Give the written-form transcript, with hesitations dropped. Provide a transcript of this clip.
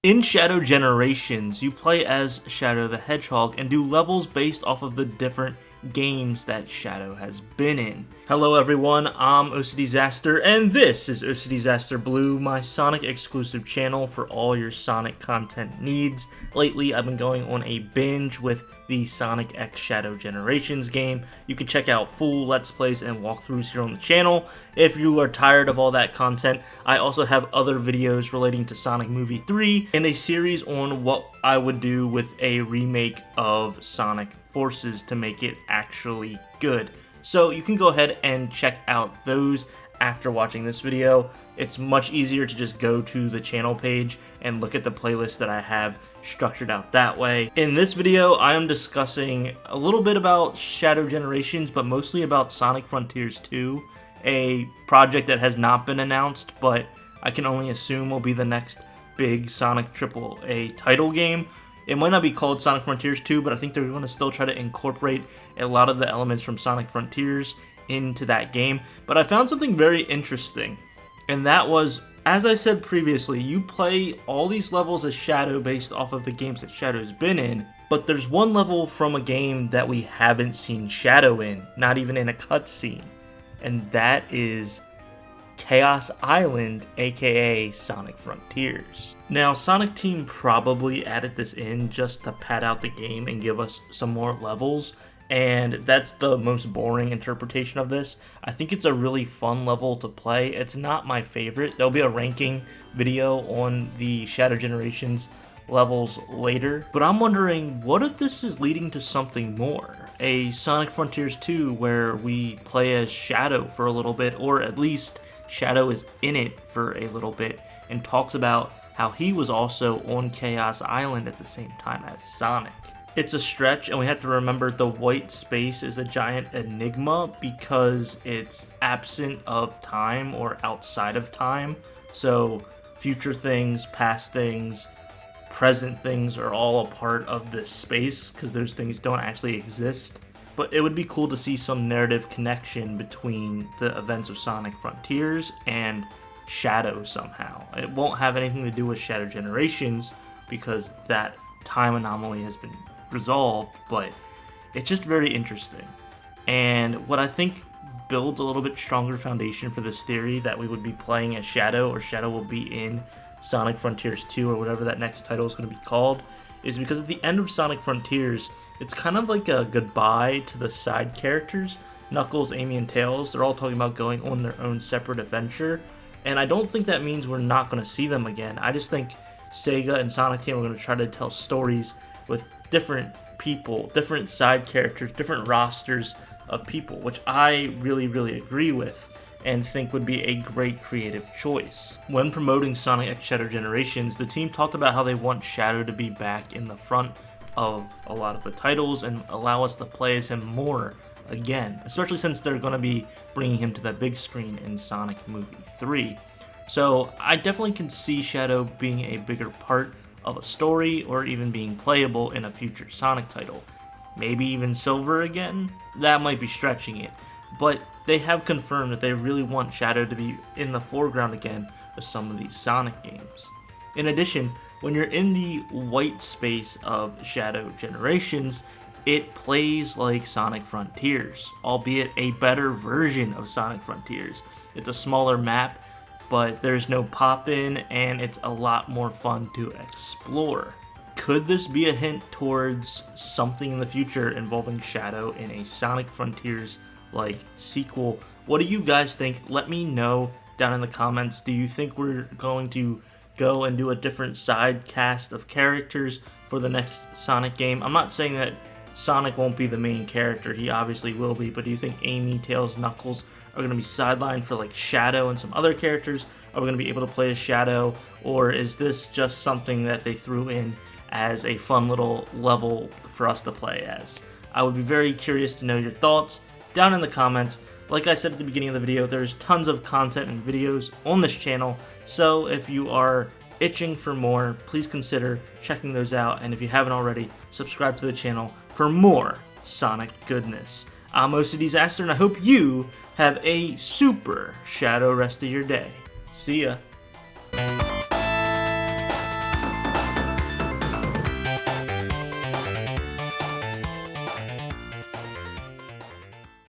In Shadow Generations, you play as Shadow the Hedgehog and do levels based off of the different games that Shadow has been in. Hello everyone, I'm OCDsaster, and this is OCDsaster Blue, my Sonic exclusive channel for all your Sonic content needs. Lately, I've been going on a binge with the Sonic X Shadow Generations game. You can check out full Let's Plays and walkthroughs here on the channel. If you are tired of all that content, I also have other videos relating to Sonic Movie 3 and a series on what I would do with a remake of Sonic Forces to make it actually good. So you can go ahead and check out those after watching this video. It's much easier to just go to the channel page and look at the playlist that I have structured out that way. In this video, I am discussing a little bit about Shadow Generations, but mostly about Sonic Frontiers 2, a project that has not been announced, but I can only assume will be the next big Sonic AAA title game. It might not be called Sonic Frontiers 2, but I think they're going to still try to incorporate a lot of the elements from Sonic Frontiers into that game. But I found something very interesting, and that was, as I said previously, you play all these levels as Shadow based off of the games that Shadow's been in, but there's one level from a game that we haven't seen Shadow in, not even in a cutscene, and that is Chaos Island, aka Sonic Frontiers. Now, Sonic Team probably added this in just to pad out the game and give us some more levels, and that's the most boring interpretation of this. I think it's a really fun level to play. It's not my favorite. There'll be a ranking video on the Shadow Generations levels later, but I'm wondering, what if this is leading to something more? A Sonic Frontiers 2 where we play as Shadow for a little bit, or at least Shadow is in it for a little bit and talks about how he was also on Chaos Island at the same time as Sonic. It's a stretch, and we have to remember the white space is a giant enigma because it's absent of time or outside of time. So future things, past things, present things are all a part of this space because those things don't actually exist. But it would be cool to see some narrative connection between the events of Sonic Frontiers and Shadow somehow. It won't have anything to do with Shadow Generations because that time anomaly has been resolved, but it's just very interesting. And what I think builds a little bit stronger foundation for this theory that we would be playing as Shadow, or Shadow will be in Sonic Frontiers 2, or whatever that next title is going to be called, is because at the end of Sonic Frontiers, it's kind of like a goodbye to the side characters. Knuckles, Amy, and Tails, they're all talking about going on their own separate adventure. And I don't think that means we're not going to see them again. I just think Sega and Sonic Team are going to try to tell stories with different people, different side characters, different rosters of people, which I really, really agree with and think would be a great creative choice. When promoting Sonic X Shadow Generations, the team talked about how they want Shadow to be back in the front of a lot of the titles and allow us to play as him more again, especially since they're going to be bringing him to the big screen in Sonic Movie 3. So I definitely can see Shadow being a bigger part of a story, or even being playable in a future Sonic title. Maybe even Silver again? That might be stretching it, but they have confirmed that they really want Shadow to be in the foreground again of some of these Sonic games. In addition, when you're in the white space of Shadow Generations, it plays like Sonic Frontiers, albeit a better version of Sonic Frontiers. It's a smaller map, but there's no pop-in, and it's a lot more fun to explore. Could this be a hint towards something in the future involving Shadow in a Sonic Frontiers-like sequel? What do you guys think? Let me know down in the comments. Do you think we're going to go and do a different side cast of characters for the next Sonic game? I'm not saying that Sonic won't be the main character, he obviously will be, but do you think Amy, Tails, Knuckles are going to be sidelined for like Shadow and some other characters? Are we going to be able to play as Shadow, or is this just something that they threw in as a fun little level for us to play as? I would be very curious to know your thoughts down in the comments. Like I said at the beginning of the video, there's tons of content and videos on this channel, so if you are itching for more, please consider checking those out, and if you haven't already, subscribe to the channel for more Sonic goodness. I'm OCDsaster, and I hope you have a super Shadow rest of your day. See ya.